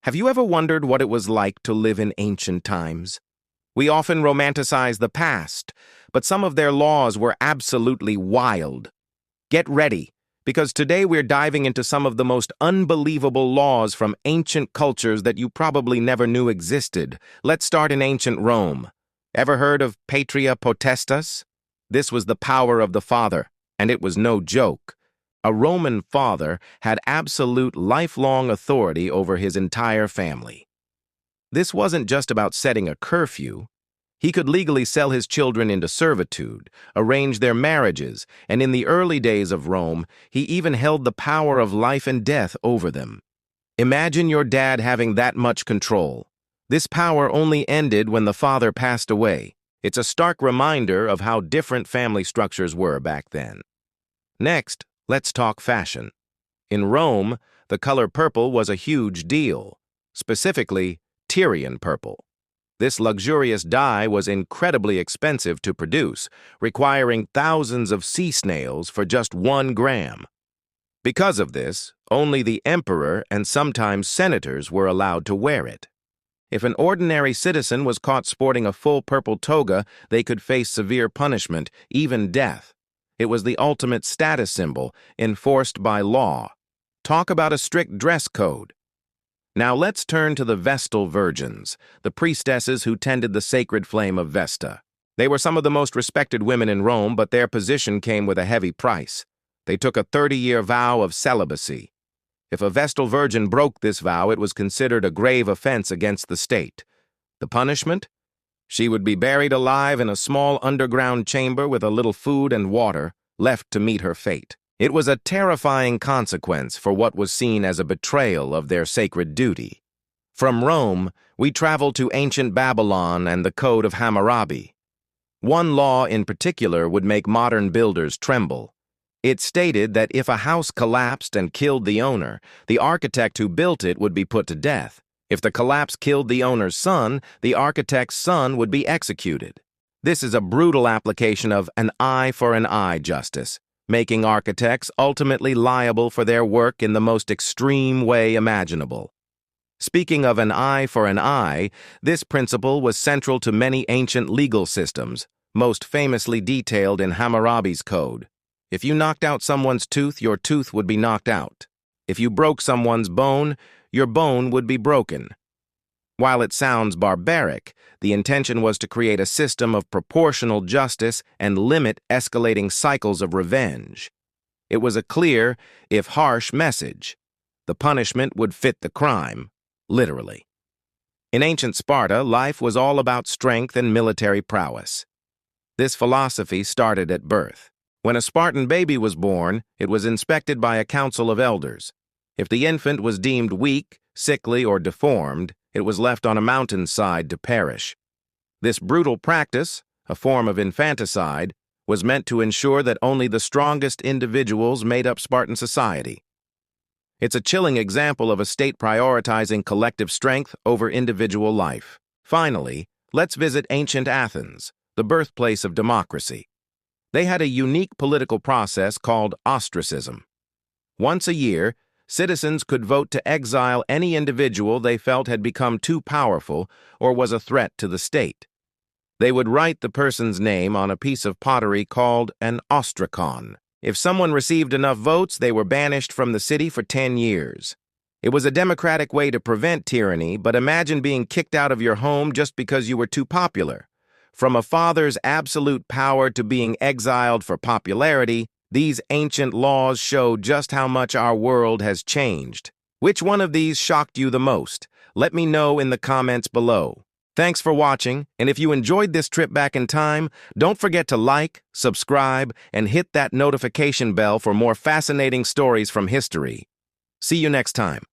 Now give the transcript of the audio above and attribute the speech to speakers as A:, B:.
A: Have you ever wondered what it was like to live in ancient times? We often romanticize the past, but some of their laws were absolutely wild. Get ready, because today we're diving into some of the most unbelievable laws from ancient cultures that you probably never knew existed. Let's start in ancient Rome. Ever heard of Patria Potestas? This was the power of the father, and it was no joke. A Roman father had absolute lifelong authority over his entire family. This wasn't just about setting a curfew. He could legally sell his children into servitude, arrange their marriages, and in the early days of Rome, he even held the power of life and death over them. Imagine your dad having that much control. This power only ended when the father passed away. It's a stark reminder of how different family structures were back then. Next, let's talk fashion. In Rome, the color purple was a huge deal, specifically Tyrian purple. This luxurious dye was incredibly expensive to produce, requiring thousands of sea snails for just 1 gram. Because of this, only the emperor and sometimes senators were allowed to wear it. If an ordinary citizen was caught sporting a full purple toga, they could face severe punishment, even death. It was the ultimate status symbol, enforced by law. Talk about a strict dress code. Now let's turn to the Vestal Virgins, the priestesses who tended the sacred flame of Vesta. They were some of the most respected women in Rome, but their position came with a heavy price. They took a 30-year vow of celibacy. If a Vestal Virgin broke this vow, it was considered a grave offense against the state. The punishment? She would be buried alive in a small underground chamber with a little food and water, left to meet her fate. It was a terrifying consequence for what was seen as a betrayal of their sacred duty. From Rome, we travel to ancient Babylon and the Code of Hammurabi. One law in particular would make modern builders tremble. It stated that if a house collapsed and killed the owner, the architect who built it would be put to death. If the collapse killed the owner's son, the architect's son would be executed. This is a brutal application of an eye for an eye justice, making architects ultimately liable for their work in the most extreme way imaginable. Speaking of an eye for an eye, this principle was central to many ancient legal systems, most famously detailed in Hammurabi's code. If you knocked out someone's tooth, your tooth would be knocked out. If you broke someone's bone, your bone would be broken. While it sounds barbaric, the intention was to create a system of proportional justice and limit escalating cycles of revenge. It was a clear, if harsh, message. The punishment would fit the crime, literally. In ancient Sparta, life was all about strength and military prowess. This philosophy started at birth. When a Spartan baby was born, it was inspected by a council of elders. If the infant was deemed weak, sickly, or deformed, it was left on a mountainside to perish. This brutal practice, a form of infanticide, was meant to ensure that only the strongest individuals made up Spartan society. It's a chilling example of a state prioritizing collective strength over individual life. Finally, let's visit ancient Athens, the birthplace of democracy. They had a unique political process called ostracism. Once a year, citizens could vote to exile any individual they felt had become too powerful or was a threat to the state. They would write the person's name on a piece of pottery called an ostracon. If someone received enough votes, they were banished from the city for 10 years. It was a democratic way to prevent tyranny, but imagine being kicked out of your home just because you were too popular. From a father's absolute power to being exiled for popularity, these ancient laws show just how much our world has changed. Which one of these shocked you the most? Let me know in the comments below. Thanks for watching, and if you enjoyed this trip back in time, don't forget to like, subscribe, and hit that notification bell for more fascinating stories from history. See you next time.